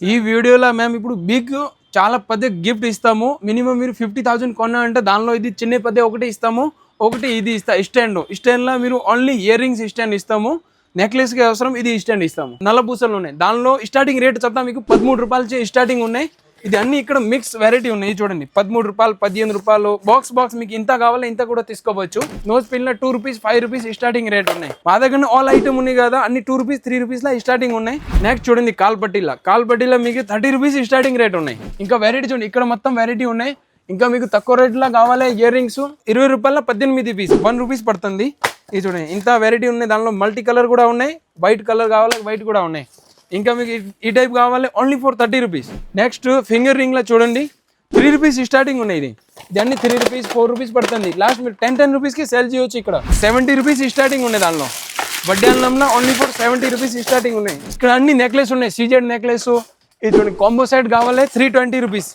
ఈ వీడియోలో మేము ఇప్పుడు బిగ్ చాలా పెద్ద గిఫ్ట్ ఇస్తాము. మినిమం మీరు 50,000 కొన్నా అంటే దానిలో ఇది చిన్న పెద్ద ఒకటి ఇస్తాము, ఒకటి ఇది స్టాండ్లో మీరు ఓన్లీ ఇయర్ రింగ్స్ స్టాండ్ ఇస్తాము. నెక్లెస్కి అవసరం ఇది స్టాండ్ ఇస్తాము. నల్లబూసలు ఉన్నాయి. దానిలో స్టార్టింగ్ రేట్ చెప్తా మీకు 13 రూపాయలు స్టార్టింగ్ ఉన్నాయి. ఇది అన్ని ఇక్కడ మిక్స్ వెరైటీ ఉన్నాయి. చూడండి 13 రూపాయలు, 15 రూపాయలు. బాక్స్ మీకు ఇంత కావాలో ఇంత కూడా తీసుకోవచ్చు. Nose pin 2 rupees, 5 rupees starting rate ఉన్నాయి. మా దగ్గర ఆల్ ఐటమ్ ఉన్నాయి కదా, అన్ని 2 రూపీస్, 3 రూపీస్ లా స్టార్టింగ్ ఉన్నాయి. నెక్స్ట్ చూడండి కాల్పట్టీలో మీకు 30 రూపీస్ స్టార్టింగ్ రేట్ ఉన్నాయి. ఇంకా వెరైటీ చూడండి, ఇక్కడ మొత్తం వెరైటీ ఉన్నాయి. ఇంకా మీకు తక్కువ రేట్లో కావాలి ఇయర్ రింగ్స్ 20 రూపాయల 18 పీస్, 1 రూపీస్ పడుతుంది. ఇది చూడండి ఇంత వెరైటీ ఉన్నాయి. దానిలో మల్టీ కలర్ కూడా ఉన్నాయి, వైట్ కలర్ కావాలి వైట్ కూడా ఉన్నాయి. ఇంకా మీకు ఈ టైప్ కావాలి only for 30 rupees. Next finger రింగ్లో చూడండి 3 రూపీస్ స్టార్టింగ్ ఉన్నాయి. ఇది అన్ని 3 రూపీస్, 4 రూపీస్ పడుతుంది. లాస్ట్ మీరు 10 రూపీస్కి సేల్ చేయొచ్చు. ఇక్కడ 70 రూపీస్ స్టార్టింగ్ ఉన్నాయి. దానిలో వడ్డీ అన్నంలో ఓన్లీ ఫర్ 70 రూపీస్ స్టార్టింగ్ ఉన్నాయి. ఇక్కడ అన్ని నెక్లెస్ ఉన్నాయి. సీజెడ్ నెక్లెస్ ఇది చూడండి, కాంబో సెట్ కావాలి 320 రూపీస్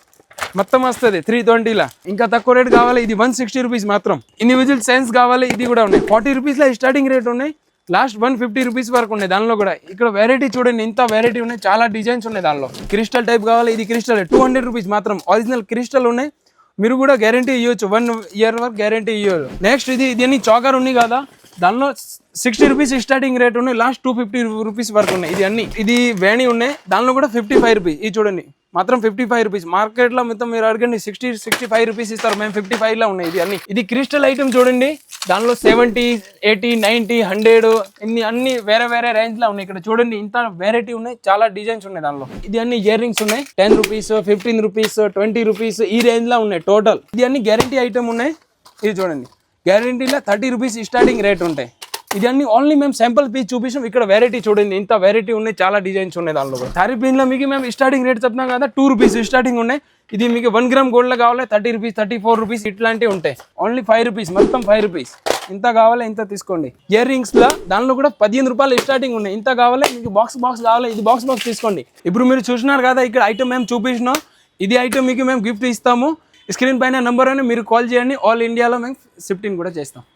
మొత్తం వస్తుంది 320లా. ఇంకా తక్కువ రేట్ కావాలి ఇది 160 రూపీస్ మాత్రం. ఇండివిజువల్ సైన్స్ కావాలి ఇది కూడా ఉన్నాయి. 40 రూపీస్లో స్టార్టింగ్ రేట్ ఉన్నాయి. లాస్ట్ 150 రూపీస్ వరకు ఉన్నాయి. దానిలో కూడా ఇక్కడ వెరైటీ చూడండి, ఇంత వెరైటీ ఉన్నాయి, చాలా డిజైన్స్ ఉన్నాయి. దానిలో క్రిస్టల్ టైప్ కావాలి, ఇది క్రిస్టల్ 200 రూపీస్ మాత్రం. ఒరిజినల్ క్రిస్టల్ ఉన్నాయి. మీరు కూడా గ్యారంటీ ఇవ్వచ్చు, 1 ఇయర్ వరకు గ్యారంటీ ఇవ్వచ్చు. నెక్స్ట్ ఇది చౌకర్ ఉన్నాయి కదా, దానిలో 60 రూపీస్ స్టార్టింగ్ రేట్ ఉన్నాయి. లాస్ట్ 250 రూపీస్ వరకు ఉన్నాయి. ఇది వేణి ఉన్నాయి. దానిలో కూడా 55 రూపీస్. ఇది చూడండి మాత్రం 55 రూపీస్. మార్కెట్లో మొత్తం మీరు అడగండి 65 రూపీస్ ఇస్తారు, మేము 55లో ఉన్నాయి. ఇది క్రిస్టల్ ఐటమ్ చూడండి, దానిలో 70, 80, 90, 100 అన్ని వేరే వేరే రేంజ్ లో ఉన్నాయి. ఇక్కడ చూడండి ఇంత వెరైటీ ఉన్నాయి, చాలా డిజైన్స్ ఉన్నాయి. దానిలో ఇది అన్ని ఇయర్ రింగ్స్ ఉన్నాయి. 10 రూపీస్, 15 రూపీస్, 20 రూపీస్ ఈ రేంజ్ లో ఉన్నాయి టోటల్. ఇది అన్ని గ్యారంటీ ఐటమ్ ఉన్నాయి. ఇది చూడండి గ్యారంటీలో 30 రూపీస్ స్టార్టింగ్ రేట్ ఉంటాయి. ఇది అన్ని ఓన్లీ మేము శాంపుల్ పీస్ చూపించాం. ఇక్కడ వెరైటీ చూడండి, ఇంత వెరైటీ ఉన్నాయి, చాలా డిజైన్స్ ఉన్నాయి. దానిలో థర్టీ పిన్లో మీకు మేము స్టార్టింగ్ రేట్ చెప్తున్నాం కదా, 2 రూపీస్ స్టార్టింగ్ ఉన్నాయి. ఇది మీకు 1 గ్రామ్ గోల్డ్లో కావాలి 30 రూపీస్, 34 రూపీస్ ఇట్లాంటివి ఉంటాయి. ఓన్లీ 5 రూపీస్, మొత్తం 5 రూపీస్. ఇంత కావాలి ఇంత తీసుకోండి. ఇయర్ రింగ్స్లో దానిలో కూడా 15 రూపాయలు స్టార్టింగ్ ఉన్నాయి. ఇంత కావాలి మీకు బాక్స్ కావాలి, ఇది బాక్స్ తీసుకోండి. ఇప్పుడు మీరు చూసినారు కదా, ఇక్కడ ఐటమ్ మేము చూపించినాం. ఇది ఐటమ్ మీకు మేము గిఫ్ట్ ఇస్తాము. స్క్రీన్ పైన నెంబర్ అని మీరు కాల్ చేయండి. ఆల్ ఇండియాలో మేము షిఫ్టింగ్ కూడా చేస్తాం.